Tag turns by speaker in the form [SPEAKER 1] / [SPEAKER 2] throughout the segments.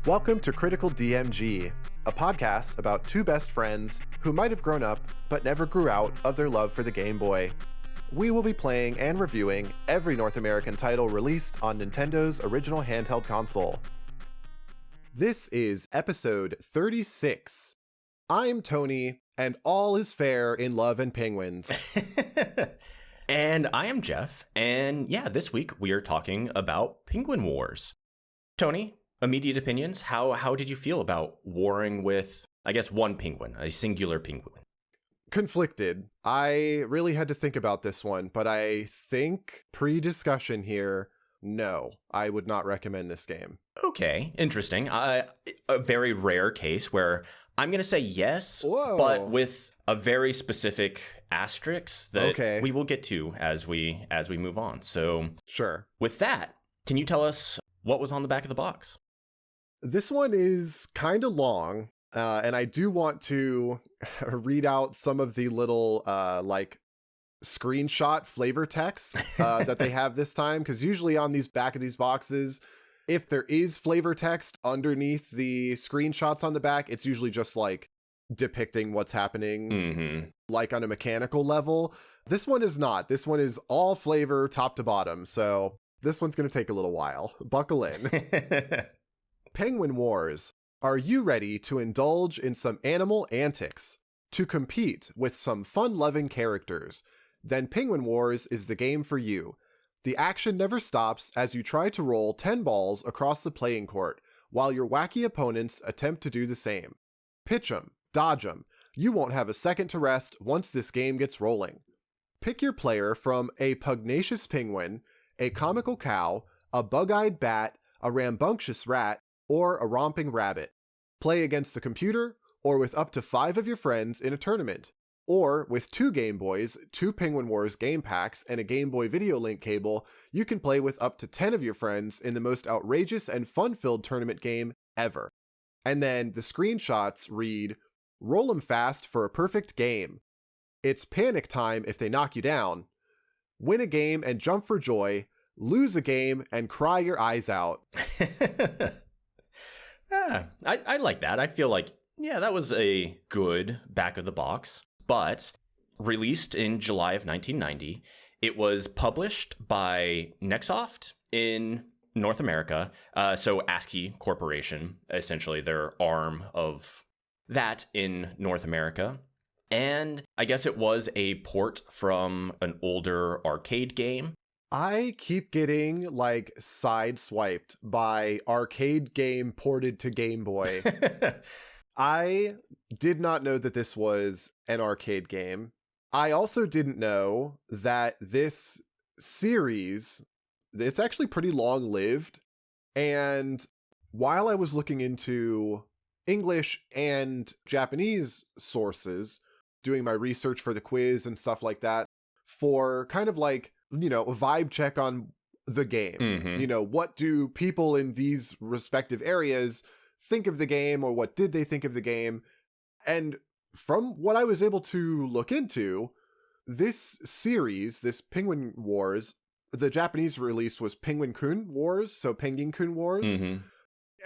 [SPEAKER 1] Welcome to Critical DMG, a podcast about two best friends who might have grown up but never grew out of their love for the Game Boy. We will be playing and reviewing every North American title released on Nintendo's original handheld console. This is episode 36. I'm Tony, and all is fair in love and penguins.
[SPEAKER 2] And I am Jeff, and yeah, this week we are talking about Penguin Wars. Tony, immediate opinions. How did you feel about warring with, I guess, one penguin, a singular penguin?
[SPEAKER 1] Conflicted. I really had to think about this one, but I think pre-discussion here, no, I would not recommend this game.
[SPEAKER 2] Okay, interesting. A very rare case where I'm going to say yes,
[SPEAKER 1] Whoa.
[SPEAKER 2] But with a very specific asterisk that we will get to as we move on. So,
[SPEAKER 1] sure.
[SPEAKER 2] With that, can you tell us what was on the back of the box?
[SPEAKER 1] This one is kind of long, and I do want to read out some of the little screenshot flavor text that they have this time, because usually on these back of these boxes, if there is flavor text underneath the screenshots on the back, it's usually just like depicting what's happening, like on a mechanical level. This one is not. This one is all flavor top to bottom, so this one's going to take a little while. Buckle in. Penguin Wars. Are you ready to indulge in some animal antics? To compete with some fun-loving characters? Then Penguin Wars is the game for you. The action never stops as you try to roll 10 balls across the playing court, while your wacky opponents attempt to do the same. Pitch 'em, dodge 'em. You won't have a second to rest once this game gets rolling. Pick your player from a pugnacious penguin, a comical cow, a bug-eyed bat, a rambunctious rat, or a romping rabbit. Play against the computer, or with up to 5 of your friends in a tournament. Or, with 2 Game Boys, 2 Penguin Wars game packs, and a Game Boy video link cable, you can play with up to 10 of your friends in the most outrageous and fun-filled tournament game ever. And then the screenshots read, roll 'em fast for a perfect game. It's panic time if they knock you down. Win a game and jump for joy. Lose a game and cry your eyes out.
[SPEAKER 2] I like that. I feel like, yeah, that was a good back of the box. But released in July of 1990, it was published by Nexoft in North America. So ASCII Corporation, essentially their arm of that in North America. And I guess it was a port from an older arcade game.
[SPEAKER 1] I keep getting sideswiped by arcade game ported to Game Boy. I did not know that this was an arcade game. I also didn't know that this series, it's actually pretty long-lived. And while I was looking into English and Japanese sources, doing my research for the quiz and stuff like that, for kind of a vibe check on the game. What do people in these respective areas think of the game, or what did they think of the game? And from what I was able to look into, this series, this Penguin Wars, the Japanese release was Penguin-kun Wars, so Penguin-kun Wars,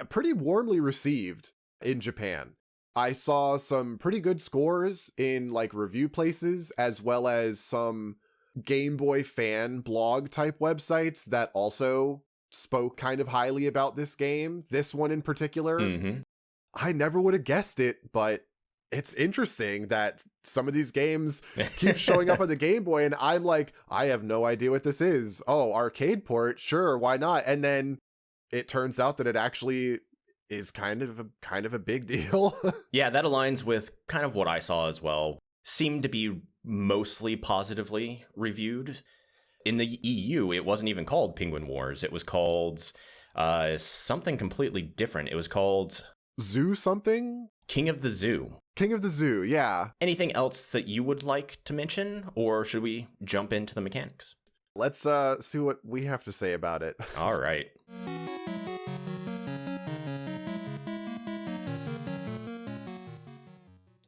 [SPEAKER 1] pretty warmly received in Japan. I saw some pretty good scores in review places, as well as some Game Boy fan blog type websites that also spoke kind of highly about this game, this one in particular. I never would have guessed it, but it's interesting that some of these games keep showing up on the Game Boy, and I'm like, I have no idea what this is. Oh, arcade port, sure, why not? And then it turns out that it actually is kind of a big deal.
[SPEAKER 2] Yeah, that aligns with kind of what I saw as well. Seemed to be mostly positively reviewed. In the EU, it wasn't even called Penguin Wars. It was called something completely different. It was called
[SPEAKER 1] Zoo something?
[SPEAKER 2] King of the Zoo.
[SPEAKER 1] King of the Zoo, yeah.
[SPEAKER 2] Anything else that you would like to mention, or should we jump into the mechanics?
[SPEAKER 1] Let's see what we have to say about it.
[SPEAKER 2] All right.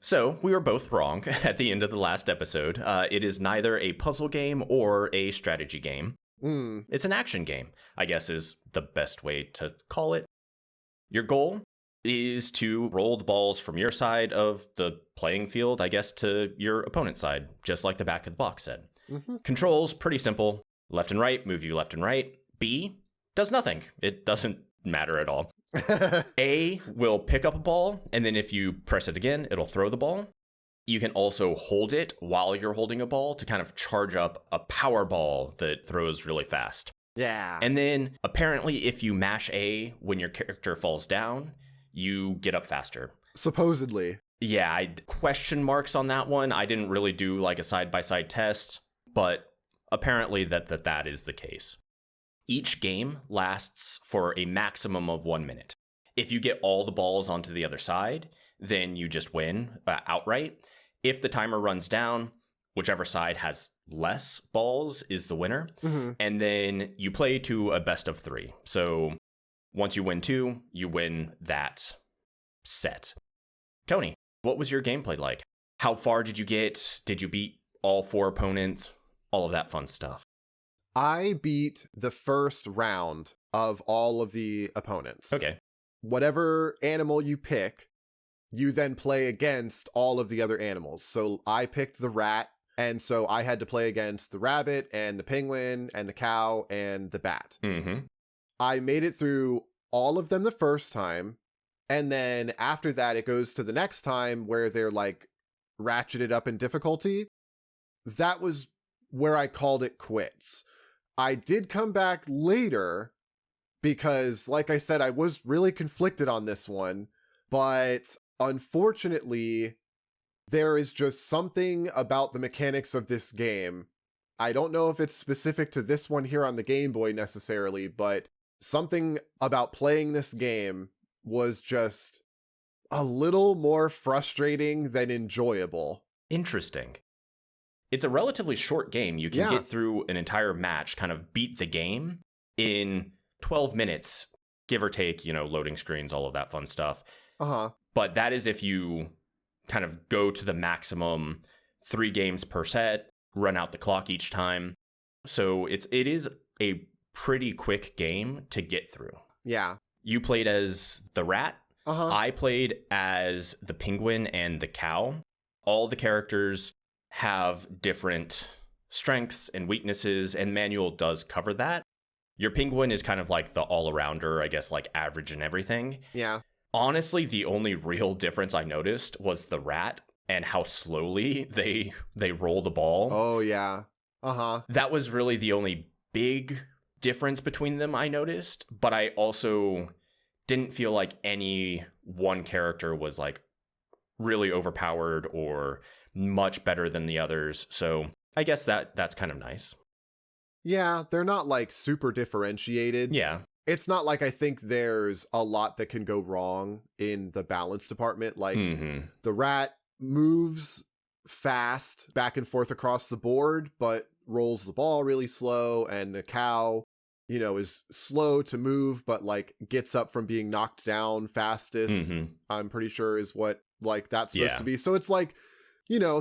[SPEAKER 2] So, we were both wrong at the end of the last episode. It is neither a puzzle game or a strategy game. It's an action game, I guess is the best way to call it. Your goal is to roll the balls from your side of the playing field, I guess, to your opponent's side, just like the back of the box said.
[SPEAKER 1] Mm-hmm.
[SPEAKER 2] Controls, pretty simple. Left and right, move you left and right. B does nothing. It doesn't matter at all. A will pick up a ball, and then if you press it again, it'll throw the ball. You can also hold it while you're holding a ball to kind of charge up a power ball that throws really fast.
[SPEAKER 1] Yeah.
[SPEAKER 2] And then apparently if you mash A when your character falls down, you get up faster.
[SPEAKER 1] Supposedly.
[SPEAKER 2] Yeah, I question marks on that one. I didn't really do like a side-by-side test, but apparently that is the case. Each game lasts for a maximum of 1 minute. If you get all the balls onto the other side, then you just win outright. If the timer runs down, whichever side has less balls is the winner.
[SPEAKER 1] Mm-hmm.
[SPEAKER 2] And then you play to a best of 3. So once you win 2, you win that set. Tony, what was your gameplay like? How far did you get? Did you beat all 4 opponents? All of that fun stuff.
[SPEAKER 1] I beat the first round of all of the opponents.
[SPEAKER 2] Okay.
[SPEAKER 1] Whatever animal you pick, you then play against all of the other animals. So I picked the rat, and so I had to play against the rabbit and the penguin and the cow and the bat.
[SPEAKER 2] Mm-hmm.
[SPEAKER 1] I made it through all of them the first time, and then after that it goes to the next time where they're like ratcheted up in difficulty. That was where I called it quits. I did come back later because, like I said, I was really conflicted on this one, but unfortunately, there is just something about the mechanics of this game. I don't know if it's specific to this one here on the Game Boy necessarily, but something about playing this game was just a little more frustrating than enjoyable.
[SPEAKER 2] Interesting. It's a relatively short game. You can get through an entire match, kind of beat the game in 12 minutes, give or take, loading screens, all of that fun stuff.
[SPEAKER 1] Uh-huh.
[SPEAKER 2] But that is if you kind of go to the maximum 3 games per set, run out the clock each time. So it is a pretty quick game to get through.
[SPEAKER 1] Yeah.
[SPEAKER 2] You played as the rat.
[SPEAKER 1] Uh-huh.
[SPEAKER 2] I played as the penguin and the cow. All the characters have different strengths and weaknesses, and manual does cover that. Your penguin is kind of like the all-arounder, I guess, like average and everything.
[SPEAKER 1] Yeah.
[SPEAKER 2] Honestly, the only real difference I noticed was the rat and how slowly they roll the ball.
[SPEAKER 1] Oh, yeah. Uh-huh.
[SPEAKER 2] That was really the only big difference between them I noticed, but I also didn't feel like any one character was like really overpowered or much better than the others. So I guess that's kind of nice.
[SPEAKER 1] Yeah, they're not like super differentiated.
[SPEAKER 2] Yeah.
[SPEAKER 1] It's not like I think there's a lot that can go wrong in the balance department. Like the rat moves fast back and forth across the board, but rolls the ball really slow. And the cow, is slow to move, but like gets up from being knocked down fastest. I'm pretty sure is what like that's supposed to be. So it's like,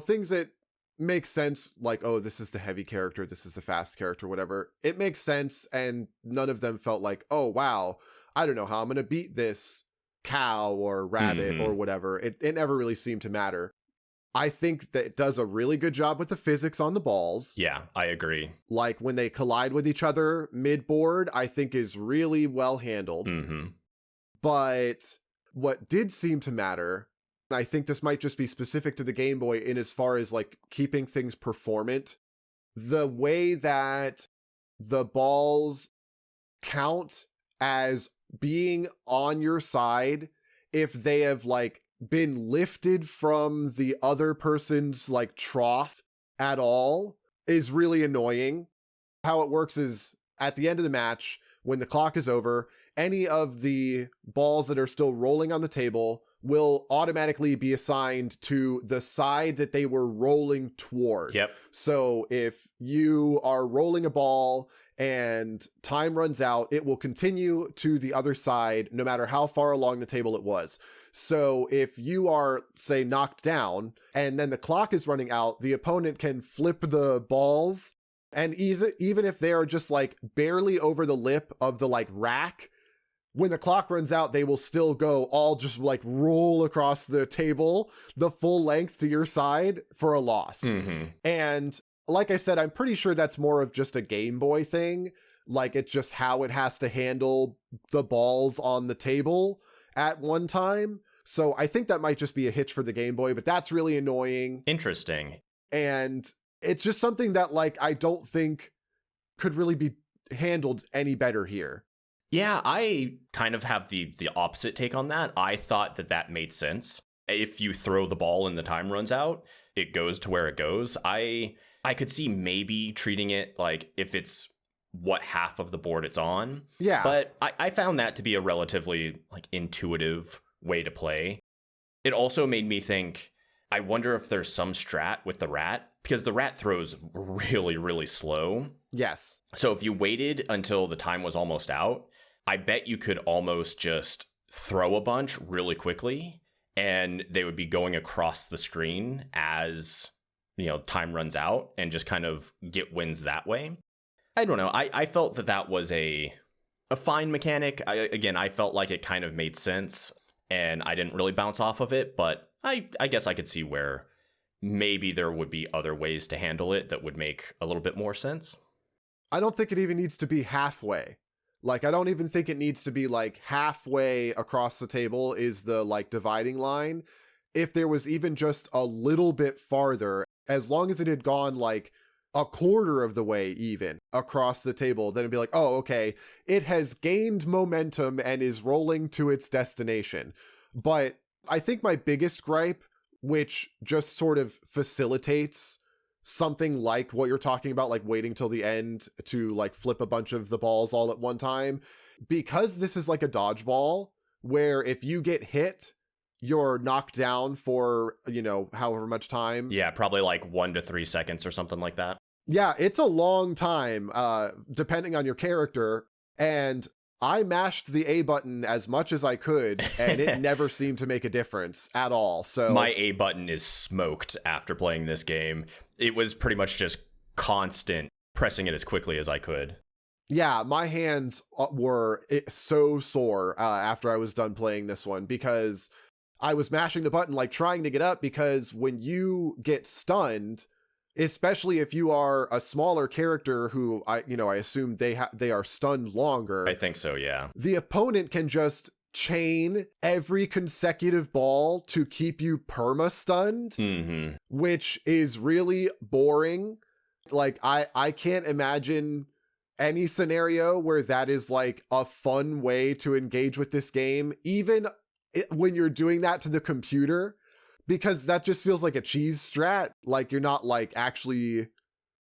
[SPEAKER 1] things that make sense, like, oh, this is the heavy character, this is the fast character, whatever. It makes sense, and none of them felt like, oh, wow, I don't know how I'm going to beat this cow or rabbit or whatever. It never really seemed to matter. I think that it does a really good job with the physics on the balls.
[SPEAKER 2] Yeah, I agree.
[SPEAKER 1] Like, when they collide with each other mid-board, I think is really well handled. But what did seem to matter, I think this might just be specific to the Game Boy in as far as like keeping things performant. The way that the balls count as being on your side if they have like been lifted from the other person's like trough at all is really annoying. How it works is at the end of the match, when the clock is over, any of the balls that are still rolling on the table will automatically be assigned to the side that they were rolling toward.
[SPEAKER 2] Yep.
[SPEAKER 1] So if you are rolling a ball and time runs out, it will continue to the other side no matter how far along the table it was. So if you are, say, knocked down and then the clock is running out, the opponent can flip the balls, and even if they are just like barely over the lip of the like rack, when the clock runs out, they will still go all just like roll across the table the full length to your side for a loss. And like I said, I'm pretty sure that's more of just a Game Boy thing. Like, it's just how it has to handle the balls on the table at one time. So I think that might just be a hitch for the Game Boy, but that's really annoying.
[SPEAKER 2] Interesting.
[SPEAKER 1] And it's just something that, like, I don't think could really be handled any better here.
[SPEAKER 2] Yeah, I kind of have the opposite take on that. I thought that made sense. If you throw the ball and the time runs out, it goes to where it goes. I could see maybe treating it like if it's what half of the board it's on.
[SPEAKER 1] Yeah.
[SPEAKER 2] But I found that to be a relatively like intuitive way to play. It also made me think, I wonder if there's some strat with the rat, because the rat throws really, really slow.
[SPEAKER 1] Yes.
[SPEAKER 2] So if you waited until the time was almost out, I bet you could almost just throw a bunch really quickly and they would be going across the screen as, you know, time runs out and just kind of get wins that way. I don't know. I felt that was a fine mechanic. I felt like it kind of made sense and I didn't really bounce off of it, but I guess I could see where maybe there would be other ways to handle it that would make a little bit more sense.
[SPEAKER 1] I don't think it even needs to be halfway. Like, I don't even think it needs to be like halfway across the table is the like dividing line. If there was even just a little bit farther, as long as it had gone like a quarter of the way even across the table, then it'd be like, oh, okay, it has gained momentum and is rolling to its destination. But I think my biggest gripe, which just sort of facilitates something like what you're talking about, like waiting till the end to like flip a bunch of the balls all at one time, because this is like a dodgeball where if you get hit, you're knocked down for, you know, however much time.
[SPEAKER 2] Yeah, probably like 1 to 3 seconds or something like that.
[SPEAKER 1] Yeah, it's a long time, depending on your character. And I mashed the A button as much as I could, and it never seemed to make a difference at all. So
[SPEAKER 2] my A button is smoked after playing this game. It was pretty much just constant pressing it as quickly as I could.
[SPEAKER 1] Yeah, my hands were so sore after I was done playing this one, because I was mashing the button, like trying to get up, because when you get stunned, especially if you are a smaller character who I assume they are stunned longer.
[SPEAKER 2] I think so, yeah.
[SPEAKER 1] The opponent can just chain every consecutive ball to keep you perma-stunned, which is really boring. Like, I can't imagine any scenario where that is like a fun way to engage with this game, even when you're doing that to the computer, because that just feels like a cheese strat. Like, you're not like actually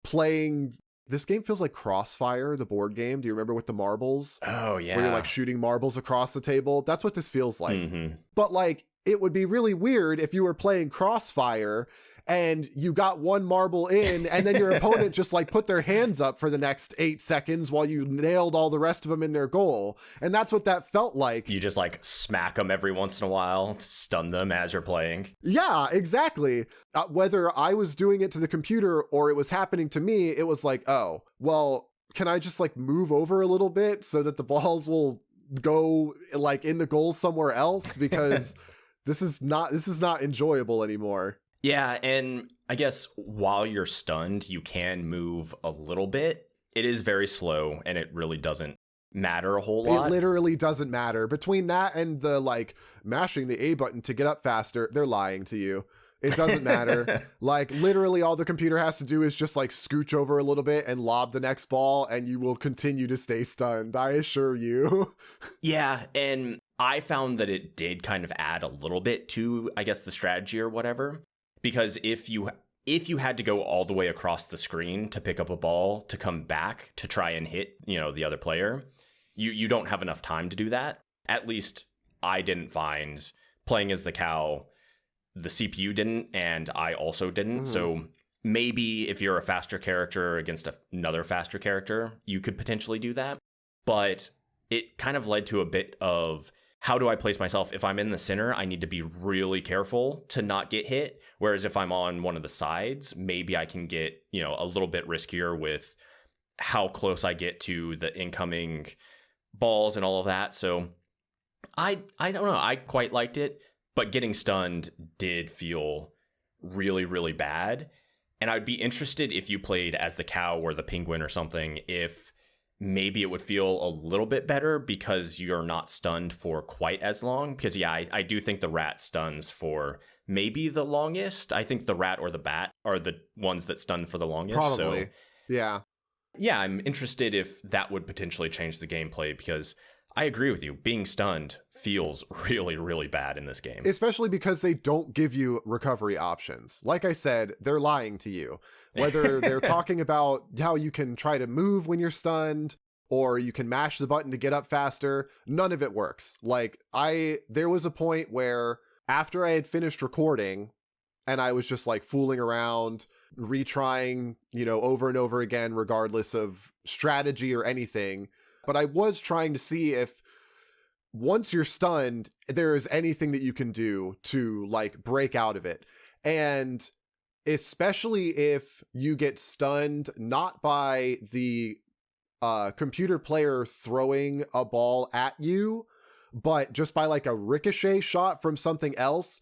[SPEAKER 1] playing. This game feels like Crossfire, the board game. Do you remember with the marbles?
[SPEAKER 2] Oh, yeah.
[SPEAKER 1] Where you're like shooting marbles across the table. That's what this feels like. But like, it would be really weird if you were playing Crossfire and you got one marble in and then your opponent just like put their hands up for the next 8 seconds while you nailed all the rest of them in their goal. And that's what that felt like.
[SPEAKER 2] You just like smack them every once in a while, stun them as you're playing.
[SPEAKER 1] Yeah, exactly. Whether I was doing it to the computer or it was happening to me, it was like, oh, well, can I just like move over a little bit so that the balls will go like in the goal somewhere else? Because this is not enjoyable anymore.
[SPEAKER 2] Yeah, and I guess while you're stunned, you can move a little bit. It is very slow, and it really doesn't matter a whole lot.
[SPEAKER 1] It literally doesn't matter. Between that and the, like, mashing the A button to get up faster, they're lying to you. It doesn't matter. Like, literally all the computer has to do is just, like, scooch over a little bit and lob the next ball, and you will continue to stay stunned, I assure you.
[SPEAKER 2] Yeah, and I found that it did kind of add a little bit to, I guess, the strategy or whatever. Because if you had to go all the way across the screen to pick up a ball to come back to try and hit, you know, the other player, you don't have enough time to do that. At least I didn't find playing as the cow. The CPU didn't, and I also didn't. So maybe if you're a faster character against another faster character, you could potentially do that. But it kind of led to a bit of, how do I place myself? If I'm in the center, I need to be really careful to not get hit. Whereas if I'm on one of the sides, maybe I can get, you know, a little bit riskier with how close I get to the incoming balls and all of that. So I don't know. I quite liked it, but getting stunned did feel really, really bad. And I'd be interested if you played as the cow or the penguin or something, if maybe it would feel a little bit better because you're not stunned for quite as long. Because, yeah, I do think the rat stuns for maybe the longest. I think the rat or the bat are the ones that stun for the longest.
[SPEAKER 1] Probably.
[SPEAKER 2] So,
[SPEAKER 1] yeah.
[SPEAKER 2] Yeah, I'm interested if that would potentially change the gameplay because I agree with you. Being stunned feels really, really bad in this game.
[SPEAKER 1] Especially because they don't give you recovery options. Like I said, they're lying to you. Whether they're talking about how you can try to move when you're stunned or you can mash the button to get up faster, none of it works. Like, there was a point where after I had finished recording and I was just like fooling around, retrying, over and over again, regardless of strategy or anything. But I was trying to see if once you're stunned, there is anything that you can do to like break out of it. And especially if you get stunned not by the computer player throwing a ball at you, but just by like a ricochet shot from something else,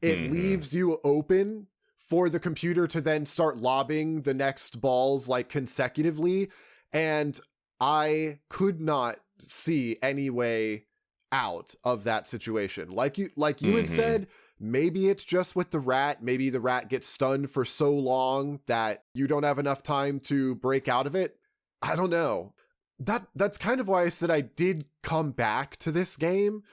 [SPEAKER 1] it leaves you open for the computer to then start lobbing the next balls like consecutively. And I could not see any way out of that situation. Like you had said, maybe it's just with the rat. Maybe the rat gets stunned for so long that you don't have enough time to break out of it. I don't know. That's kind of why I said I did come back to this game,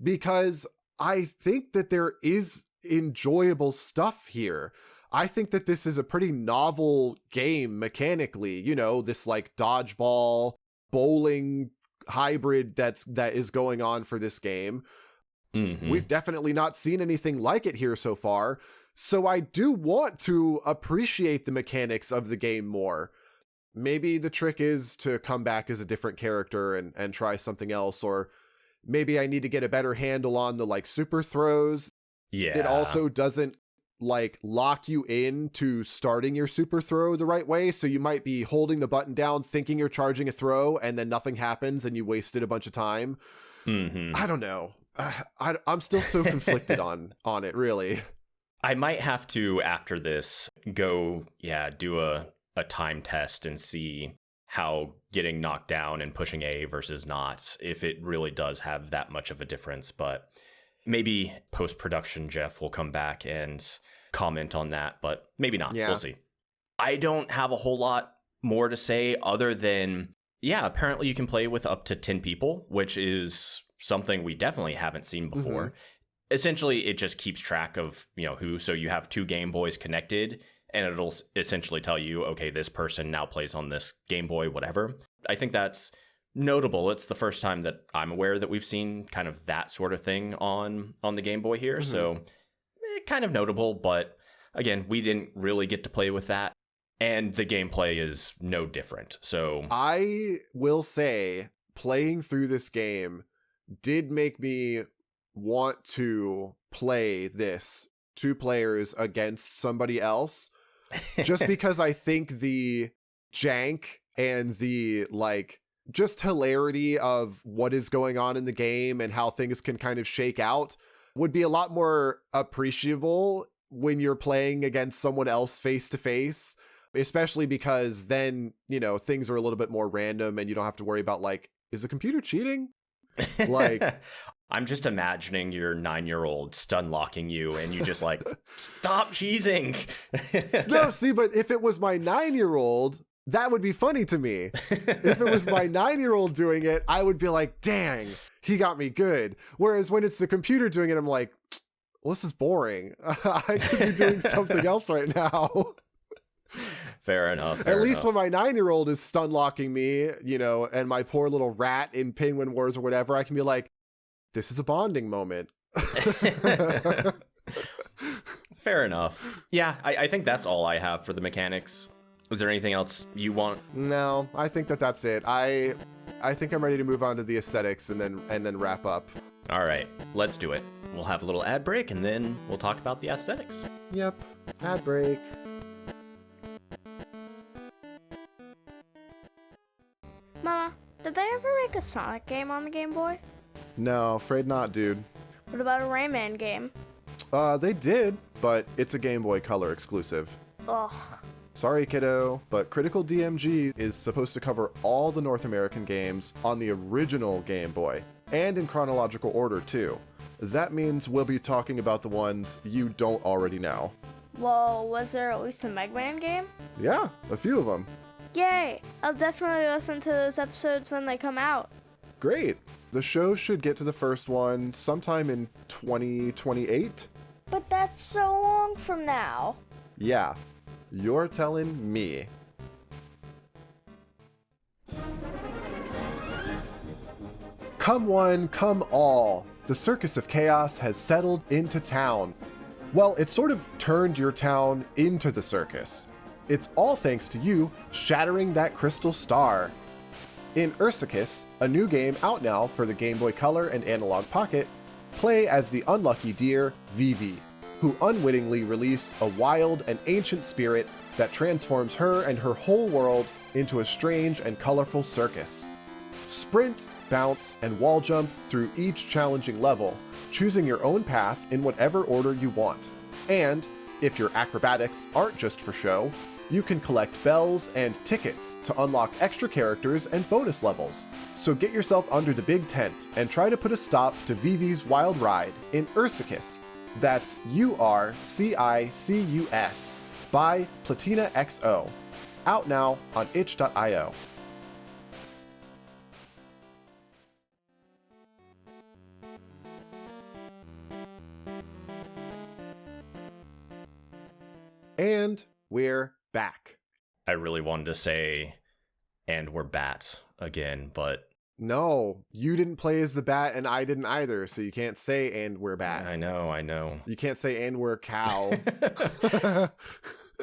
[SPEAKER 1] because I think that there is enjoyable stuff here. I think that this is a pretty novel game mechanically, this like dodgeball bowling hybrid that is going on for this game. We've definitely not seen anything like it here so far. So I do want to appreciate the mechanics of the game more. Maybe the trick is to come back as a different character and try something else, or maybe I need to get a better handle on the like super throws.
[SPEAKER 2] Yeah.
[SPEAKER 1] It also doesn't like lock you in to starting your super throw the right way. So you might be holding the button down thinking you're charging a throw and then nothing happens and you wasted a bunch of time. I don't know. I'm still so conflicted on it, really.
[SPEAKER 2] I might have to, after this, go, do a time test and see how getting knocked down and pushing A versus not, if it really does have that much of a difference. But maybe post-production Jeff will come back and comment on that, but maybe not.
[SPEAKER 1] Yeah.
[SPEAKER 2] We'll see. I don't have a whole lot more to say other than, apparently you can play with up to 10 people, which is something we definitely haven't seen before. Essentially, it just keeps track of, who. So you have 2 Game Boys connected, and it'll essentially tell you, okay, this person now plays on this Game Boy, whatever. I think that's notable. It's the first time that I'm aware that we've seen kind of that sort of thing on the Game Boy here. So kind of notable, but again, we didn't really get to play with that. And the gameplay is no different. So
[SPEAKER 1] I will say playing through this game did make me want to play this 2 players against somebody else, just because I think the jank and the like just hilarity of what is going on in the game and how things can kind of shake out would be a lot more appreciable when you're playing against someone else face to face, especially because then, things are a little bit more random and you don't have to worry about like, is the computer cheating? Like,
[SPEAKER 2] I'm just imagining your 9-year-old stun locking you and you just like, stop cheesing.
[SPEAKER 1] No, see, but if it was my 9-year-old, that would be funny to me. If it was my 9-year-old doing it, I would be like, dang, he got me good. Whereas when it's the computer doing it, I'm like, well, this is boring. I could be doing something else right now.
[SPEAKER 2] Fair enough.
[SPEAKER 1] At least when my 9-year-old is stun locking me, and my poor little rat in Penguin Wars or whatever, I can be like, this is a bonding moment.
[SPEAKER 2] Fair enough. Yeah, I think that's all I have for the mechanics. Is there anything else you want?
[SPEAKER 1] No, I think that's it. I think I'm ready to move on to the aesthetics and then wrap up.
[SPEAKER 2] All right, let's do it. We'll have a little ad break and then we'll talk about the aesthetics.
[SPEAKER 1] Yep, ad break.
[SPEAKER 3] Mama, did they ever make a a Sonic game on the Game Boy?
[SPEAKER 1] No, afraid not, dude.
[SPEAKER 3] What about a Rayman game?
[SPEAKER 1] They did, but it's a Game Boy Color exclusive.
[SPEAKER 3] Ugh.
[SPEAKER 1] Sorry, kiddo, but Critical DMG is supposed to cover all the North American games on the original Game Boy, and in chronological order, too. That means we'll be talking about the ones you don't already know.
[SPEAKER 3] Well, was there at least a Mega Man game?
[SPEAKER 1] Yeah, a few of them.
[SPEAKER 3] Yay! I'll definitely listen to those episodes when they come out.
[SPEAKER 1] Great. The show should get to the first one sometime in 2028.
[SPEAKER 3] But that's so long from now.
[SPEAKER 1] Yeah, you're telling me. Come one, come all. The Circus of Chaos has settled into town. Well, it sort of turned your town into the circus. It's all thanks to you shattering that crystal star. In Ursicus, a new game out now for the Game Boy Color and Analog Pocket, play as the unlucky deer Vivi, who unwittingly released a wild and ancient spirit that transforms her and her whole world into a strange and colorful circus. Sprint, bounce, and wall jump through each challenging level, choosing your own path in whatever order you want. And, if your acrobatics aren't just for show, you can collect bells and tickets to unlock extra characters and bonus levels. So get yourself under the big tent and try to put a stop to Vivi's wild ride in Ursicus. That's Urcicus by Platina XO. Out now on itch.io. And we're back.
[SPEAKER 2] I really wanted to say, and we're bat again, but...
[SPEAKER 1] No, you didn't play as the bat and I didn't either, so you can't say and we're bat.
[SPEAKER 2] I know.
[SPEAKER 1] You can't say and we're cow.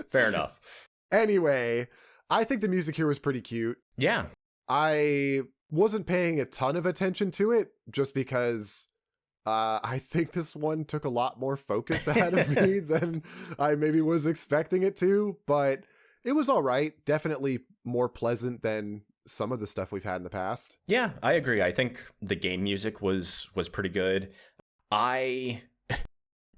[SPEAKER 2] Fair enough.
[SPEAKER 1] Anyway, I think the music here was pretty cute.
[SPEAKER 2] Yeah.
[SPEAKER 1] I wasn't paying a ton of attention to it just because I think this one took a lot more focus out of me than I maybe was expecting it to, but it was all right. Definitely more pleasant than some of the stuff we've had in the past.
[SPEAKER 2] Yeah, I agree. I think the game music was pretty good. I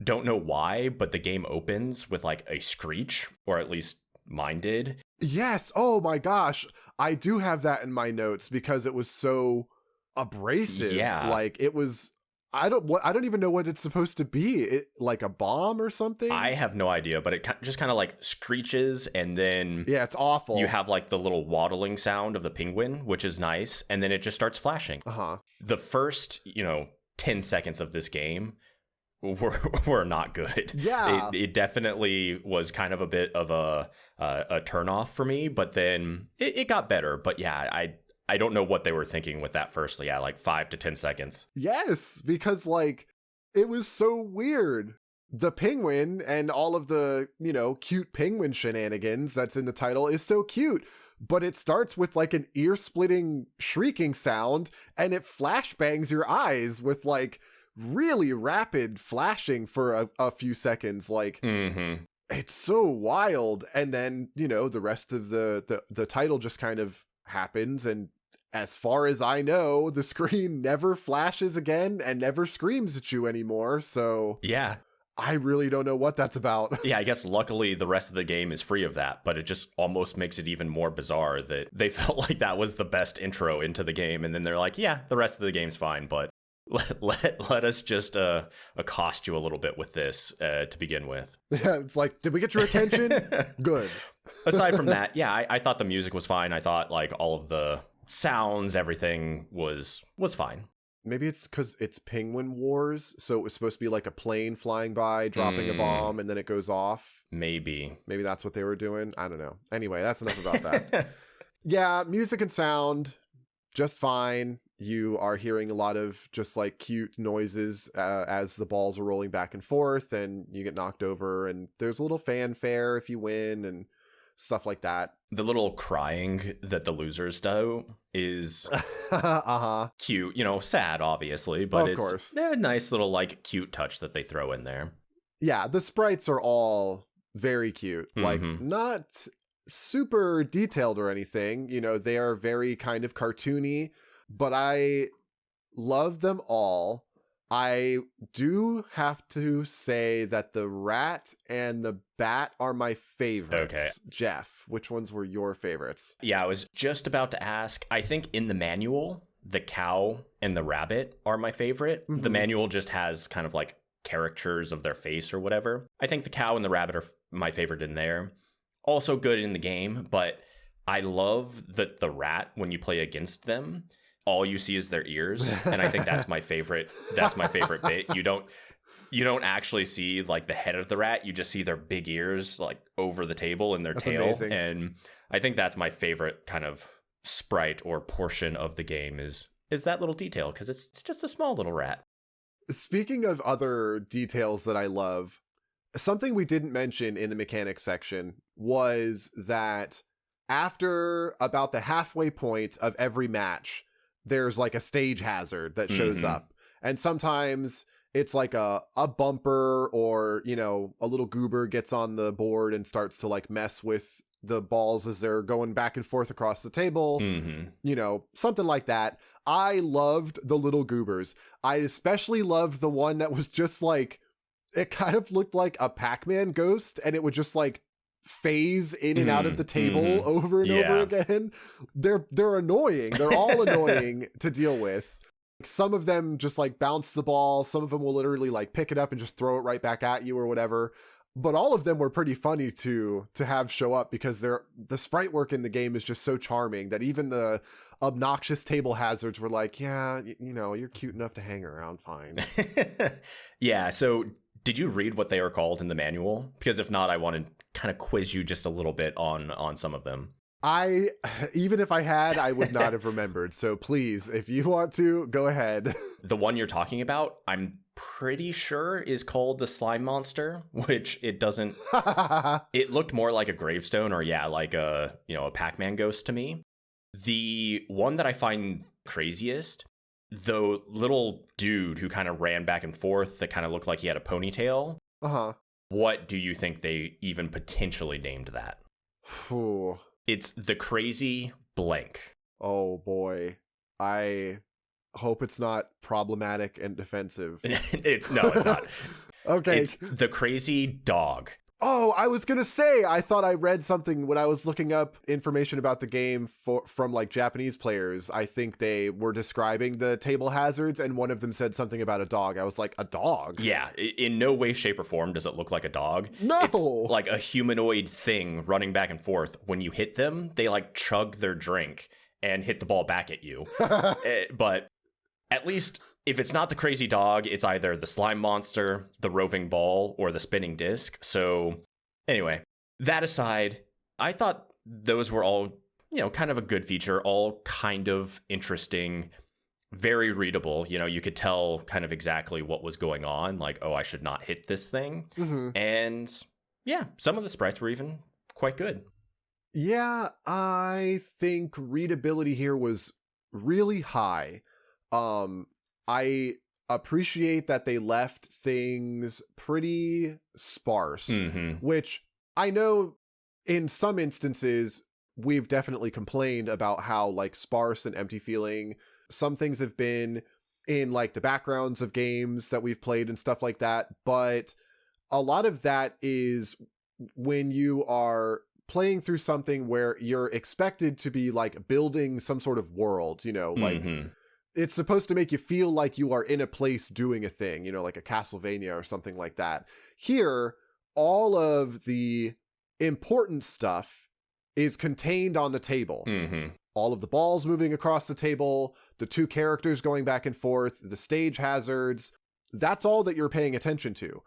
[SPEAKER 2] don't know why, but the game opens with like a screech, or at least mine did.
[SPEAKER 1] Yes. Oh my gosh. I do have that in my notes because it was so abrasive.
[SPEAKER 2] Yeah.
[SPEAKER 1] Like it was, I don't even know what it's supposed to be. It like a bomb or something?
[SPEAKER 2] I have no idea, but it just kind of like screeches, and then
[SPEAKER 1] yeah, it's awful.
[SPEAKER 2] You have like the little waddling sound of the penguin, which is nice, and then it just starts flashing. The first, 10 seconds of this game were not good.
[SPEAKER 1] Yeah.
[SPEAKER 2] It definitely was kind of a bit of a turnoff for me, but then it got better. But yeah, I don't know what they were thinking with that first, like 5 to 10 seconds.
[SPEAKER 1] Yes, because like it was so weird. The penguin and all of the, cute penguin shenanigans that's in the title is so cute, but it starts with like an ear-splitting shrieking sound and it flashbangs your eyes with like really rapid flashing for a few seconds. Like It's so wild. And then, the rest of the title just kind of happens, and as far as I know, the screen never flashes again and never screams at you anymore. So
[SPEAKER 2] yeah,
[SPEAKER 1] I really don't know what that's about.
[SPEAKER 2] Yeah, I guess luckily the rest of the game is free of that, but it just almost makes it even more bizarre that they felt like that was the best intro into the game, and then they're like, yeah, the rest of the game's fine, but let us just accost you a little bit with this to begin with.
[SPEAKER 1] Yeah, it's like, did we get your attention? Good.
[SPEAKER 2] Aside from that, yeah, I thought the music was fine. I thought like all of the sounds, everything was fine.
[SPEAKER 1] Maybe it's because it's Penguin Wars, so it was supposed to be like a plane flying by, dropping a bomb, and then it goes off.
[SPEAKER 2] Maybe
[SPEAKER 1] that's what they were doing. I don't know. Anyway, that's enough about that. Yeah, music and sound, just fine. You are hearing a lot of just like cute noises as the balls are rolling back and forth, and you get knocked over, and there's a little fanfare if you win, and stuff like that.
[SPEAKER 2] The little crying that the losers do is cute, sad obviously, but
[SPEAKER 1] of course.
[SPEAKER 2] It's a nice little like cute touch that they throw in there.
[SPEAKER 1] Yeah, the sprites are all very cute. Like not super detailed or anything, they are very kind of cartoony, but I love them all. I do have to say that the rat and the bat are my favorites.
[SPEAKER 2] Okay.
[SPEAKER 1] Jeff, which ones were your favorites?
[SPEAKER 2] Yeah, I was just about to ask. I think in the manual, the cow and the rabbit are my favorite.
[SPEAKER 1] Mm-hmm.
[SPEAKER 2] The manual just has kind of like caricatures of their face or whatever. I think the cow and the rabbit are my favorite in there. Also good in the game, but I love that the rat, when you play against them, all you see is their ears, and I think that's my favorite. That's my favorite bit. You don't actually see like the head of the rat. You just see their big ears like over the table and their tail.
[SPEAKER 1] Amazing.
[SPEAKER 2] And I think that's my favorite kind of sprite or portion of the game is that little detail, because it's just a small little rat.
[SPEAKER 1] Speaking of other details that I love, something we didn't mention in the mechanics section was that after about the halfway point of every match, there's like a stage hazard that shows up. And sometimes it's like a bumper, or, you know, a little goober gets on the board and starts to like mess with the balls as they're going back and forth across the table. You know, something like that. I loved the little goobers. I especially loved the one that was just like, it kind of looked like a Pac-Man ghost, and it would just like phase in and out of the table over and over again. They're annoying. They're all annoying to deal with. Some of them just like bounce the ball. Some of them will literally like pick it up and just throw it right back at you or whatever. But all of them were pretty funny to have show up, because the sprite work in the game is just so charming that even the obnoxious table hazards were like, yeah, you know, you're cute enough to hang around, fine.
[SPEAKER 2] Yeah, so did you read what they were called in the manual? Because if not, I want to kind of quiz you just a little bit on some of them.
[SPEAKER 1] Even if I had, I would not have remembered. So please, if you want to, go ahead.
[SPEAKER 2] The one you're talking about, I'm pretty sure is called the slime monster, which it doesn't. It looked more like a gravestone, or like a Pac-Man ghost to me. The one that I find craziest, the little dude who kind of ran back and forth that kind of looked like he had a ponytail. What do you think they even potentially named that? It's the crazy blank.
[SPEAKER 1] Oh boy. I hope it's not problematic and defensive.
[SPEAKER 2] It's not.
[SPEAKER 1] Okay.
[SPEAKER 2] It's the crazy dog.
[SPEAKER 1] Oh, I was gonna say, I thought I read something when I was looking up information about the game from like Japanese players. I think they were describing the table hazards, and one of them said something about a dog. I was like, a dog?
[SPEAKER 2] Yeah, in no way, shape, or form does it look like a dog.
[SPEAKER 1] No!
[SPEAKER 2] It's like a humanoid thing running back and forth. When you hit them, they like chug their drink and hit the ball back at you. But at least if it's not the crazy dog, it's either the slime monster, the roving ball, or the spinning disc. So anyway, that aside, I thought those were all, kind of a good feature, all kind of interesting, very readable. You could tell kind of exactly what was going on, like, oh, I should not hit this thing. And yeah, some of the sprites were even quite good.
[SPEAKER 1] Yeah, I think readability here was really high. I appreciate that they left things pretty sparse, which I know in some instances we've definitely complained about how like sparse and empty feeling some things have been in like the backgrounds of games that we've played and stuff like that. But a lot of that is when you are playing through something where you're expected to be like building some sort of world, like it's supposed to make you feel like you are in a place doing a thing, like a Castlevania or something like that. Here, all of the important stuff is contained on the table. All of the balls moving across the table, the two characters going back and forth, the stage hazards, that's all that you're paying attention to.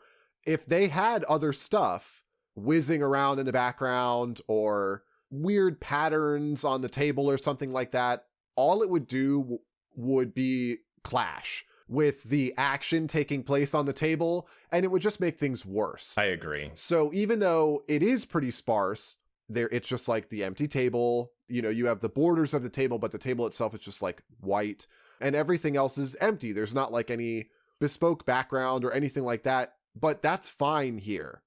[SPEAKER 1] If they had other stuff whizzing around in the background or weird patterns on the table or something like that, all it would do would be clash with the action taking place on the table, and it would just make things worse.
[SPEAKER 2] I agree.
[SPEAKER 1] So even though it is pretty sparse, it's just like the empty table. You have the borders of the table, but the table itself is just like white, and everything else is empty. There's not like any bespoke background or anything like that, but that's fine here,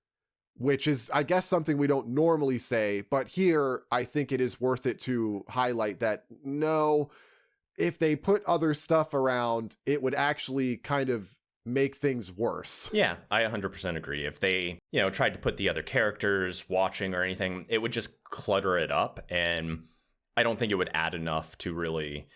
[SPEAKER 1] which is, I guess, something we don't normally say, but here I think it is worth it to highlight that no, if they put other stuff around, it would actually kind of make things worse.
[SPEAKER 2] Yeah, I 100% agree. If they, tried to put the other characters watching or anything, it would just clutter it up. And I don't think it would add enough to really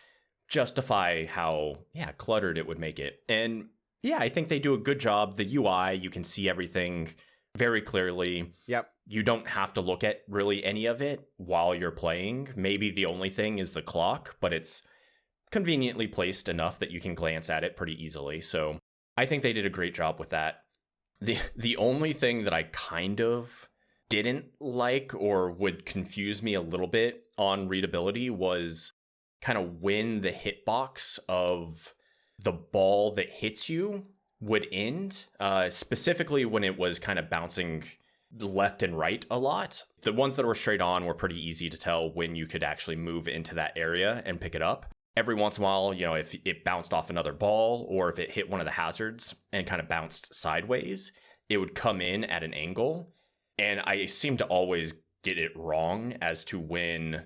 [SPEAKER 2] justify how, cluttered it would make it. And yeah, I think they do a good job. The UI, you can see everything very clearly.
[SPEAKER 1] Yep.
[SPEAKER 2] You don't have to look at really any of it while you're playing. Maybe the only thing is the clock, but it's conveniently placed enough that you can glance at it pretty easily. So I think they did a great job with that. The only thing that I kind of didn't like or would confuse me a little bit on readability was kind of when the hitbox of the ball that hits you would end, specifically when it was kind of bouncing left and right a lot. The ones that were straight on were pretty easy to tell when you could actually move into that area and pick it up. Every once in a while, if it bounced off another ball or if it hit one of the hazards and kind of bounced sideways, it would come in at an angle. And I seem to always get it wrong as to when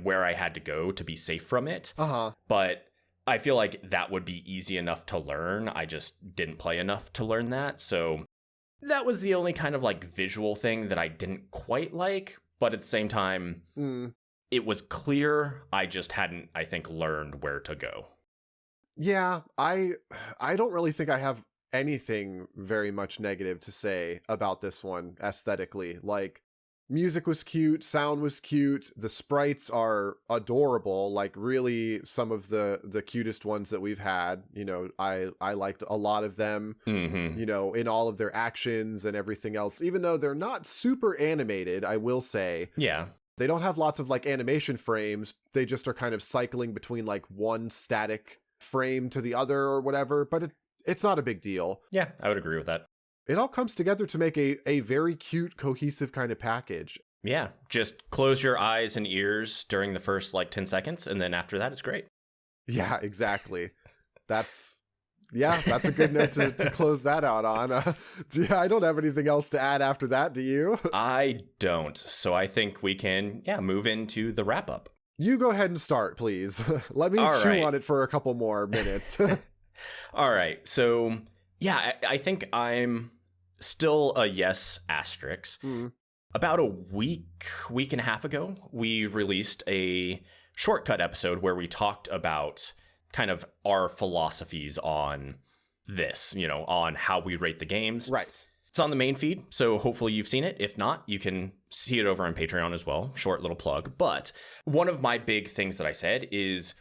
[SPEAKER 2] where I had to go to be safe from it. But I feel like that would be easy enough to learn. I just didn't play enough to learn that. So that was the only kind of visual thing that I didn't quite like. But at the same time, it was clear. I just hadn't, I think, learned where to go.
[SPEAKER 1] Yeah, I don't really think I have anything very much negative to say about this one aesthetically. Music was cute, sound was cute, the sprites are adorable, really some of the cutest ones that we've had. I liked a lot of them, in all of their actions and everything else, even though they're not super animated, I will say.
[SPEAKER 2] Yeah.
[SPEAKER 1] They don't have lots of animation frames. They just are kind of cycling between one static frame to the other or whatever, but it's not a big deal.
[SPEAKER 2] Yeah, I would agree with that.
[SPEAKER 1] It all comes together to make a very cute, cohesive kind of package.
[SPEAKER 2] Yeah, just close your eyes and ears during the first 10 seconds, and then after that, it's great.
[SPEAKER 1] Yeah, exactly. That's a good note to close that out on. I don't have anything else to add after that, do you?
[SPEAKER 2] I don't, so I think we can, move into the wrap-up.
[SPEAKER 1] You go ahead and start, please. Let me chew on it for a couple more minutes.
[SPEAKER 2] All right, so yeah, I think I'm still a yes asterisk. About a week and a half ago, we released a shortcut episode where we talked about kind of our philosophies on this, on how we rate the games.
[SPEAKER 1] Right.
[SPEAKER 2] It's on the main feed, so hopefully you've seen it. If not, you can see it over on Patreon as well. Short little plug. But one of my big things that I said is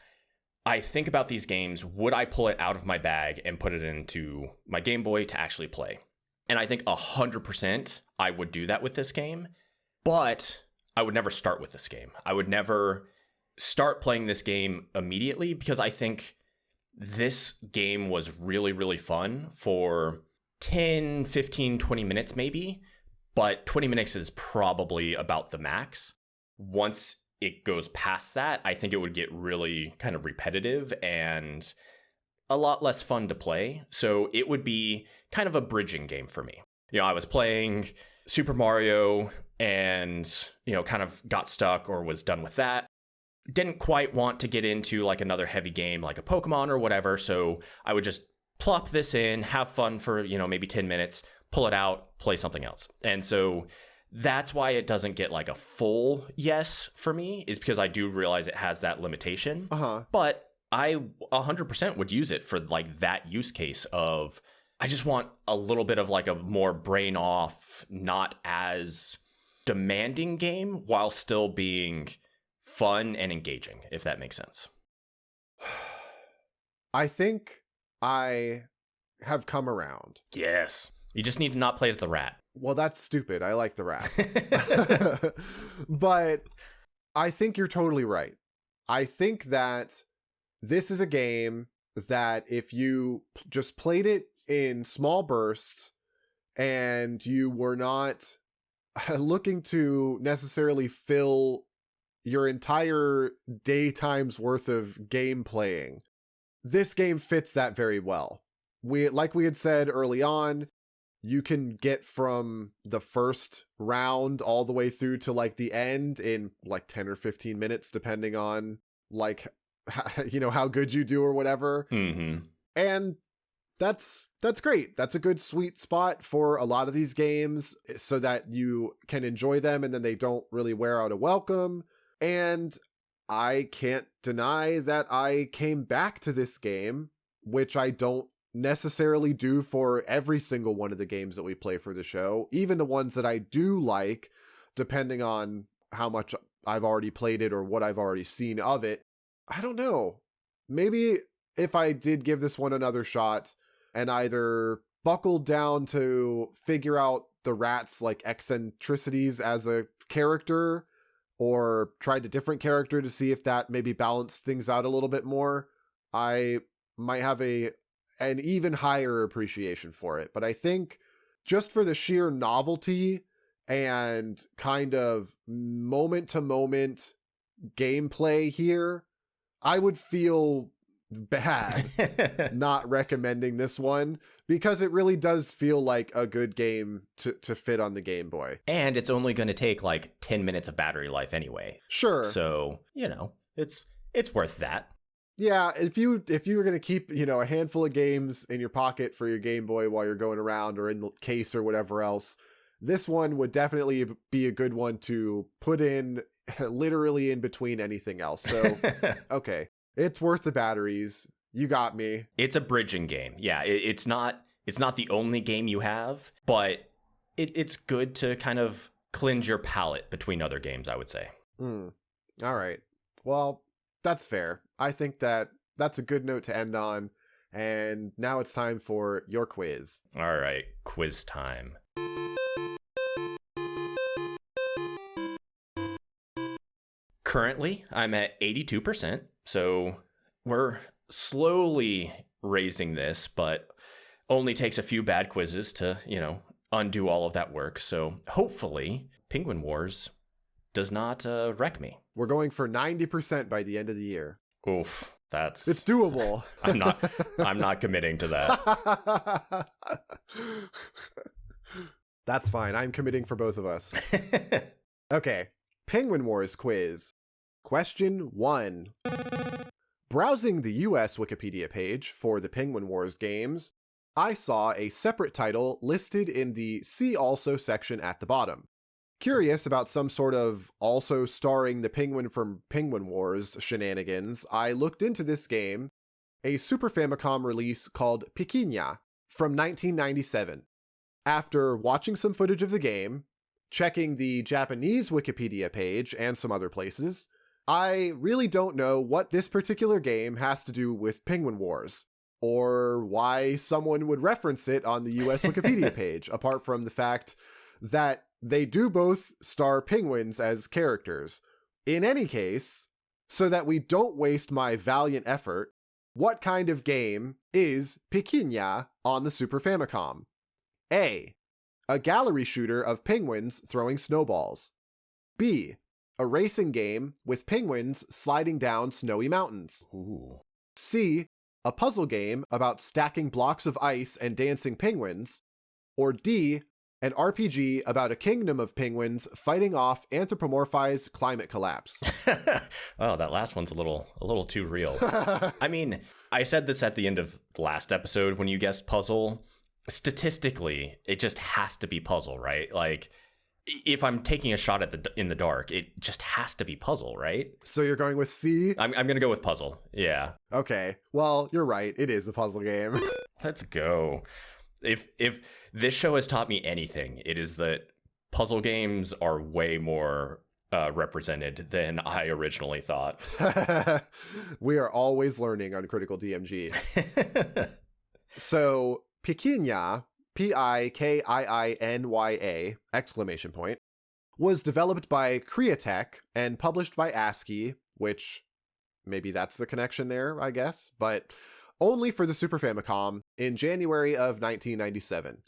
[SPEAKER 2] I think about these games, would I pull it out of my bag and put it into my Game Boy to actually play? And I think 100% I would do that with this game, but I would never start with this game. I would never start playing this game immediately because I think this game was really, really fun for 10, 15, 20 minutes maybe, but 20 minutes is probably about the max. Once it goes past that, I think it would get really kind of repetitive and a lot less fun to play. So it would be kind of a bridging game for me. I was playing Super Mario and, kind of got stuck or was done with that. Didn't quite want to get into another heavy game like a Pokemon or whatever. So I would just plop this in, have fun for, maybe 10 minutes, pull it out, play something else. And so that's why it doesn't get a full yes for me, is because I do realize it has that limitation. But I 100% would use it for that use case of I just want a little bit of a more brain off, not as demanding game while still being fun and engaging, if that makes sense.
[SPEAKER 1] I think I have come around.
[SPEAKER 2] Yes. You just need to not play as the rat.
[SPEAKER 1] Well, that's stupid. I like the rat. But I think you're totally right. I think that this is a game that if you just played it in small bursts and you were not looking to necessarily fill your entire daytime's worth of game playing, this game fits that very well. Like we had said early on, you can get from the first round all the way through to the end in 10 or 15 minutes, depending on how good you do or whatever.
[SPEAKER 2] Mm-hmm.
[SPEAKER 1] And that's great. That's a good sweet spot for a lot of these games so that you can enjoy them and then they don't really wear out a welcome. And I can't deny that I came back to this game, which I don't necessarily do for every single one of the games that we play for the show, even the ones that I do like, depending on how much I've already played it or what I've already seen of it. I don't know. Maybe if I did give this one another shot and either buckled down to figure out the rat's like eccentricities as a character or tried a different character to see if that maybe balanced things out a little bit more, I might have an even higher appreciation for it. But I think just for the sheer novelty and kind of moment to moment gameplay here, I would feel bad not recommending this one because it really does feel like a good game to fit on the Game Boy.
[SPEAKER 2] And it's only going to take like 10 minutes of battery life anyway.
[SPEAKER 1] Sure.
[SPEAKER 2] So, it's worth that.
[SPEAKER 1] Yeah, if you were going to keep, a handful of games in your pocket for your Game Boy while you're going around or in the case or whatever else, this one would definitely be a good one to put in literally in between anything else. So, okay. It's worth the batteries. You got me.
[SPEAKER 2] It's a bridging game. Yeah, it's not the only game you have, but it's good to kind of cleanse your palate between other games, I would say.
[SPEAKER 1] All right. Well, that's fair. I think that's a good note to end on. And now it's time for your quiz.
[SPEAKER 2] All right, quiz time. Currently, I'm at 82%, so we're slowly raising this, but only takes a few bad quizzes to, undo all of that work. So hopefully, Penguin Wars does not wreck me.
[SPEAKER 1] We're going for 90% by the end of the year.
[SPEAKER 2] Oof,
[SPEAKER 1] it's doable.
[SPEAKER 2] I'm not committing to that.
[SPEAKER 1] That's fine. I'm committing for both of us. Okay. Penguin Wars quiz. Question 1. Browsing the US Wikipedia page for the Penguin Wars games, I saw a separate title listed in the See Also section at the bottom. Curious about some sort of also starring the penguin from Penguin Wars shenanigans, I looked into this game, a Super Famicom release called Piquiña from 1997. After watching some footage of the game, checking the Japanese Wikipedia page and some other places, I really don't know what this particular game has to do with Penguin Wars, or why someone would reference it on the US Wikipedia page, apart from the fact that they do both star penguins as characters. In any case, so that we don't waste my valiant effort, what kind of game is Piquiña on the Super Famicom? A gallery shooter of penguins throwing snowballs. B, a racing game with penguins sliding down snowy mountains.
[SPEAKER 2] Ooh.
[SPEAKER 1] C, a puzzle game about stacking blocks of ice and dancing penguins. Or D, an RPG about a kingdom of penguins fighting off anthropomorphized climate collapse.
[SPEAKER 2] Oh, that last one's a little too real. I mean, I said this at the end of the last episode when you guessed puzzle. Statistically, it just has to be puzzle, right? Like, if I'm taking a shot in the dark, it just has to be puzzle, right?
[SPEAKER 1] So you're going with C?
[SPEAKER 2] I'm going to go with puzzle. Yeah.
[SPEAKER 1] Okay. Well, you're right. It is a puzzle game.
[SPEAKER 2] Let's go. If this show has taught me anything, it is that puzzle games are way more represented than I originally thought.
[SPEAKER 1] We are always learning on Critical DMG. So, Piquiña, Pikiinya, exclamation point, was developed by Createch and published by ASCII, which maybe that's the connection there, I guess, but only for the Super Famicom in January of 1997.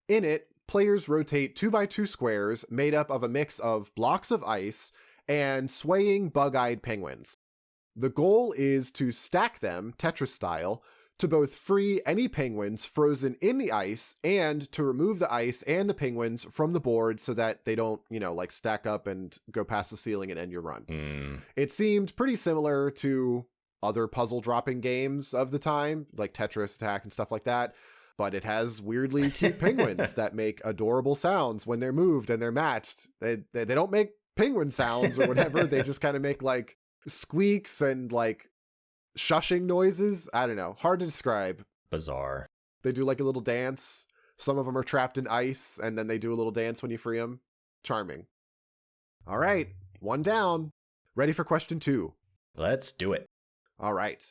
[SPEAKER 1] In it, players rotate 2x2 squares made up of a mix of blocks of ice and swaying bug-eyed penguins. The goal is to stack them, Tetris style, to both free any penguins frozen in the ice and to remove the ice and the penguins from the board so that they don't, stack up and go past the ceiling and end your run. It seemed pretty similar to other puzzle dropping games of the time, like Tetris Attack and stuff like that. But it has weirdly cute penguins that make adorable sounds when they're moved and they're matched. They don't make penguin sounds or whatever. They just kind of make like squeaks and like shushing noises. I don't know. Hard to describe.
[SPEAKER 2] Bizarre.
[SPEAKER 1] They do like a little dance. Some of them are trapped in ice and then they do a little dance when you free them. Charming. All right. One down. Ready for question 2.
[SPEAKER 2] Let's do it.
[SPEAKER 1] All right.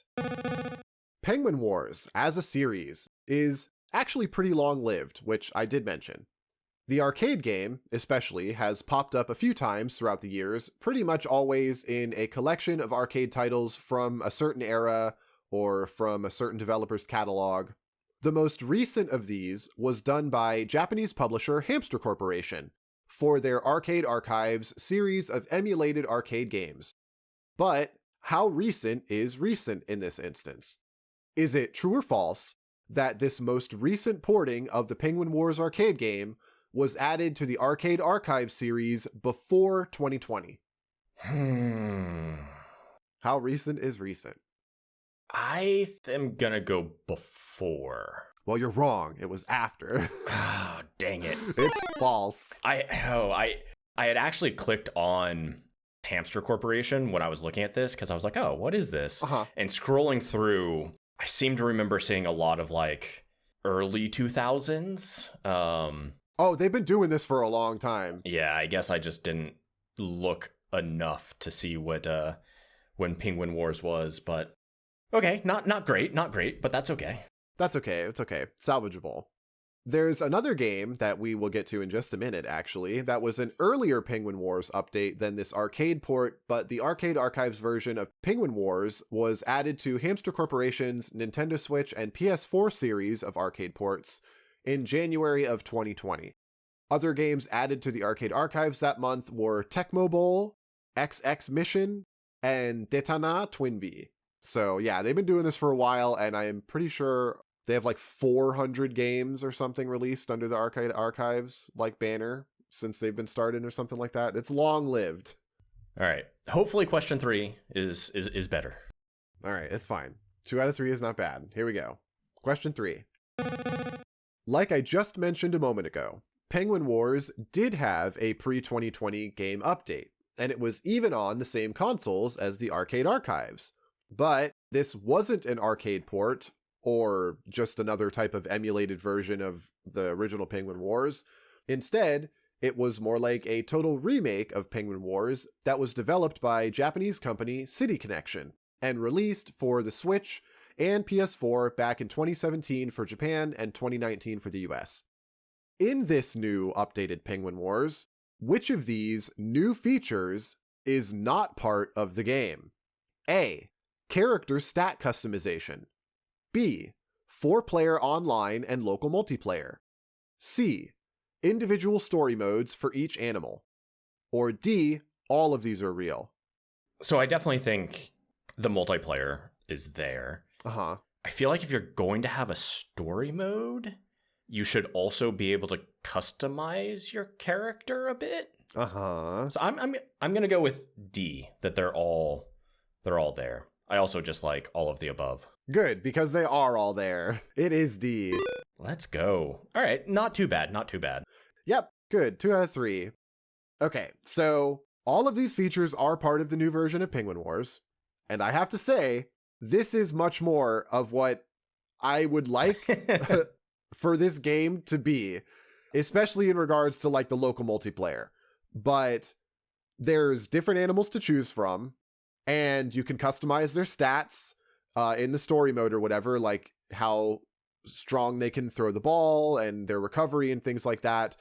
[SPEAKER 1] Penguin Wars as a series is actually pretty long-lived, which I did mention. The arcade game, especially, has popped up a few times throughout the years, pretty much always in a collection of arcade titles from a certain era or from a certain developer's catalog. The most recent of these was done by Japanese publisher Hamster Corporation for their Arcade Archives series of emulated arcade games. But how recent is recent in this instance? Is it true or false that this most recent porting of the Penguin Wars arcade game was added to the Arcade Archive series before 2020? How recent is recent?
[SPEAKER 2] I am gonna go before.
[SPEAKER 1] Well, you're wrong. It was after.
[SPEAKER 2] Oh, dang it.
[SPEAKER 1] It's false.
[SPEAKER 2] I had actually clicked on Hamster Corporation when I was looking at this because I was like, oh, what is this? And scrolling through, I seem to remember seeing a lot of like early 2000s.
[SPEAKER 1] Oh, they've been doing this for a long time.
[SPEAKER 2] Yeah, I guess I just didn't look enough to see what when Penguin Wars was, but okay, not great, but that's okay.
[SPEAKER 1] That's okay. It's okay. Salvageable. There's another game that we will get to in just a minute, actually, that was an earlier Penguin Wars update than this arcade port, but the Arcade Archives version of Penguin Wars was added to Hamster Corporation's Nintendo Switch and PS4 series of arcade ports in January of 2020. Other games added to the Arcade Archives that month were Tecmo Bowl, XX Mission, and Detana Twinbee. So yeah, they've been doing this for a while, and I am pretty sure they have like 400 games or something released under the Arcade Archives like banner since they've been started or something like that. It's long lived.
[SPEAKER 2] All right. Hopefully question 3 is better.
[SPEAKER 1] All right, it's fine. 2 out of 3 is not bad. Here we go. Question 3. Like I just mentioned a moment ago, Penguin Wars did have a pre-2020 game update, and it was even on the same consoles as the Arcade Archives. But this wasn't an arcade port or just another type of emulated version of the original Penguin Wars. Instead, it was more like a total remake of Penguin Wars that was developed by Japanese company City Connection and released for the Switch and PS4 back in 2017 for Japan and 2019 for the US. In this new updated Penguin Wars, which of these new features is not part of the game? A. Character stat customization. B. 4-player online and local multiplayer. C. Individual story modes for each animal. Or D. All of these are real.
[SPEAKER 2] So I definitely think the multiplayer is there. I feel like if you're going to have a story mode, you should also be able to customize your character a bit. So I'm gonna go with D, that they're all there. I also just like all of the above.
[SPEAKER 1] Good, because they are all there. It is D.
[SPEAKER 2] Let's go. All right, not too bad.
[SPEAKER 1] Yep, good. 2 out of 3. Okay, so all of these features are part of the new version of Penguin Wars, and I have to say, this is much more of what I would like for this game to be, especially in regards to like the local multiplayer. But there's different animals to choose from, and you can customize their stats in the story mode or whatever, like how strong they can throw the ball and their recovery and things like that.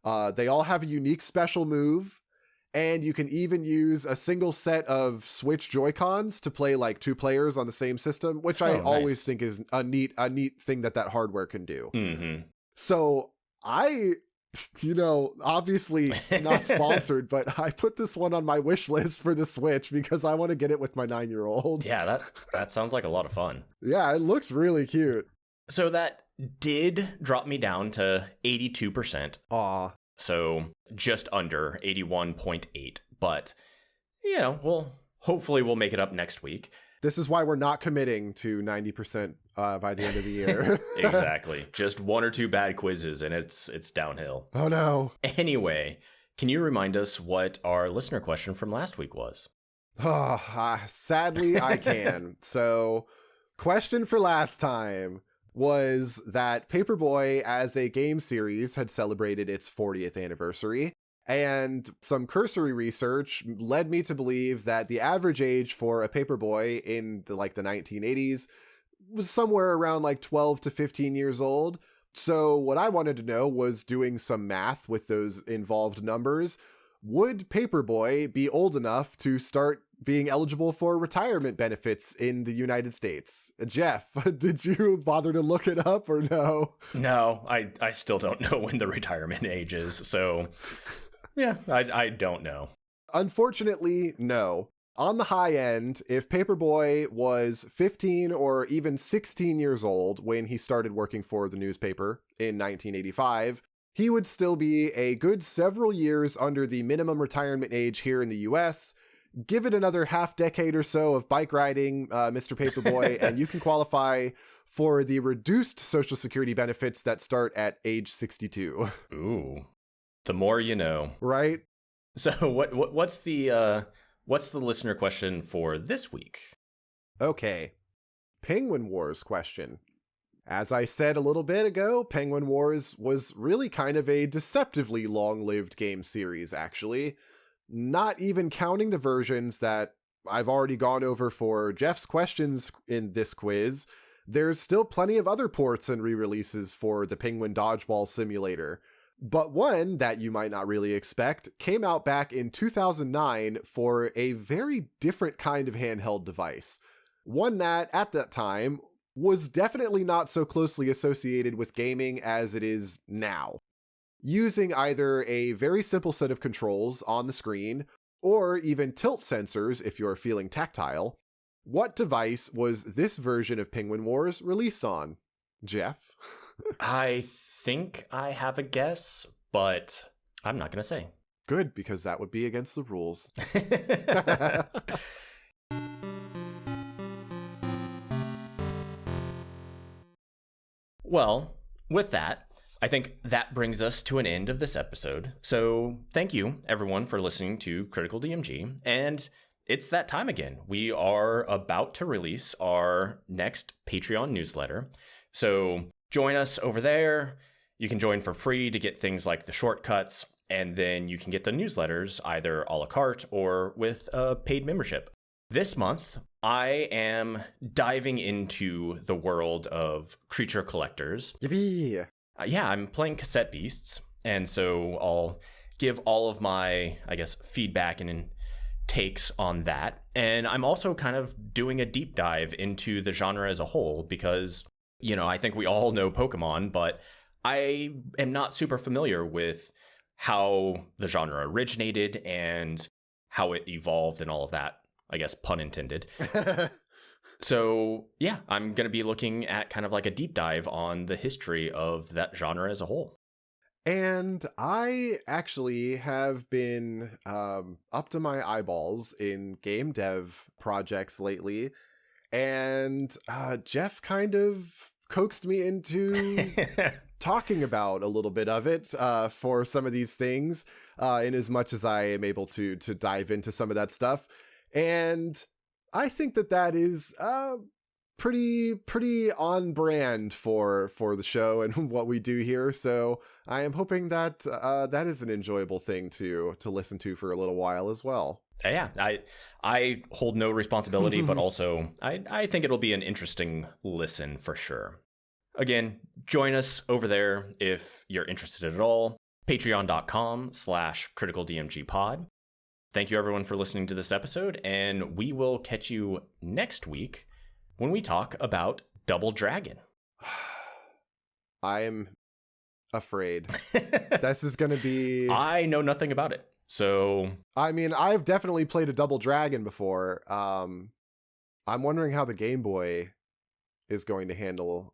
[SPEAKER 1] They all have a unique special move, and you can even use a single set of Switch Joy-Cons to play like 2 players on the same system, which I always think is a neat thing that hardware can do. So I, obviously not sponsored, but I put this one on my wish list for the Switch because I want to get it with my 9-year-old.
[SPEAKER 2] Yeah, that sounds like a lot of fun.
[SPEAKER 1] Yeah, it looks really cute. So
[SPEAKER 2] that did drop me down to 82%.
[SPEAKER 1] Aw.
[SPEAKER 2] So just under 81.8. But, hopefully we'll make it up next week.
[SPEAKER 1] This is why we're not committing to 90% by the end of the year.
[SPEAKER 2] Exactly. Just 1 or 2 bad quizzes and it's downhill.
[SPEAKER 1] Oh no.
[SPEAKER 2] Anyway, can you remind us what our listener question from last week was?
[SPEAKER 1] Sadly, I can. So, question for last time was that Paperboy as a game series had celebrated its 40th anniversary. And some cursory research led me to believe that the average age for a Paperboy in the 1980s was somewhere around 12 to 15 years old. So what I wanted to know was, doing some math with those involved numbers, would Paperboy be old enough to start being eligible for retirement benefits in the United States? Jeff, did you bother to look it up or no?
[SPEAKER 2] No, I still don't know when the retirement age is, so... Yeah, I don't know.
[SPEAKER 1] Unfortunately, no. On the high end, if Paperboy was 15 or even 16 years old when he started working for the newspaper in 1985, he would still be a good several years under the minimum retirement age here in the US. Give it another half decade or so of bike riding, Mr. Paperboy, and you can qualify for the reduced Social Security benefits that start at age 62.
[SPEAKER 2] Ooh. The more you know.
[SPEAKER 1] Right?
[SPEAKER 2] So what's the listener question for this week?
[SPEAKER 1] Okay. Penguin Wars question. As I said a little bit ago, Penguin Wars was really kind of a deceptively long-lived game series, actually. Not even counting the versions that I've already gone over for Jeff's questions in this quiz, there's still plenty of other ports and re-releases for the Penguin Dodgeball Simulator. But one that you might not really expect came out back in 2009 for a very different kind of handheld device. One that, at that time, was definitely not so closely associated with gaming as it is now. Using either a very simple set of controls on the screen, or even tilt sensors if you're feeling tactile, what device was this version of Penguin Wars released on? Jeff?
[SPEAKER 2] I think I have a guess, but I'm not going to say.
[SPEAKER 1] Good, because that would be against the rules.
[SPEAKER 2] Well, with that, I think that brings us to an end of this episode. So thank you, everyone, for listening to Critical DMG. And it's that time again. We are about to release our next Patreon newsletter. So join us over there. You can join for free to get things like the shortcuts, and then you can get the newsletters either a la carte or with a paid membership. This month, I am diving into the world of creature collectors.
[SPEAKER 1] Yippee!
[SPEAKER 2] Yeah, I'm playing Cassette Beasts, and so I'll give all of my, feedback and takes on that. And I'm also kind of doing a deep dive into the genre as a whole because, I think we all know Pokemon, but I am not super familiar with how the genre originated and how it evolved and all of that, pun intended. So, yeah, I'm going to be looking at kind of like a deep dive on the history of that genre as a whole.
[SPEAKER 1] And I actually have been up to my eyeballs in game dev projects lately, and Jeff kind of coaxed me into talking about a little bit of it for some of these things, in as much as I am able to dive into some of that stuff. And I think that is pretty on brand for the show and what we do here. So I am hoping that that is an enjoyable thing to listen to for a little while as well.
[SPEAKER 2] Yeah, I hold no responsibility, but also I think it'll be an interesting listen for sure. Again, join us over there if you're interested at all. Patreon.com/criticaldmgpod. Thank you everyone for listening to this episode, and we will catch you next week when we talk about Double Dragon.
[SPEAKER 1] I'm afraid. This is going to be...
[SPEAKER 2] I know nothing about it, so...
[SPEAKER 1] I mean, I've definitely played a Double Dragon before. I'm wondering how the Game Boy is going to handle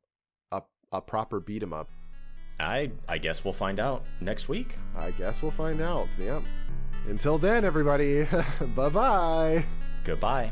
[SPEAKER 1] a proper beat 'em up.
[SPEAKER 2] I guess we'll find out next week.
[SPEAKER 1] I guess we'll find out, yep. Until then, everybody, bye-bye.
[SPEAKER 2] Goodbye.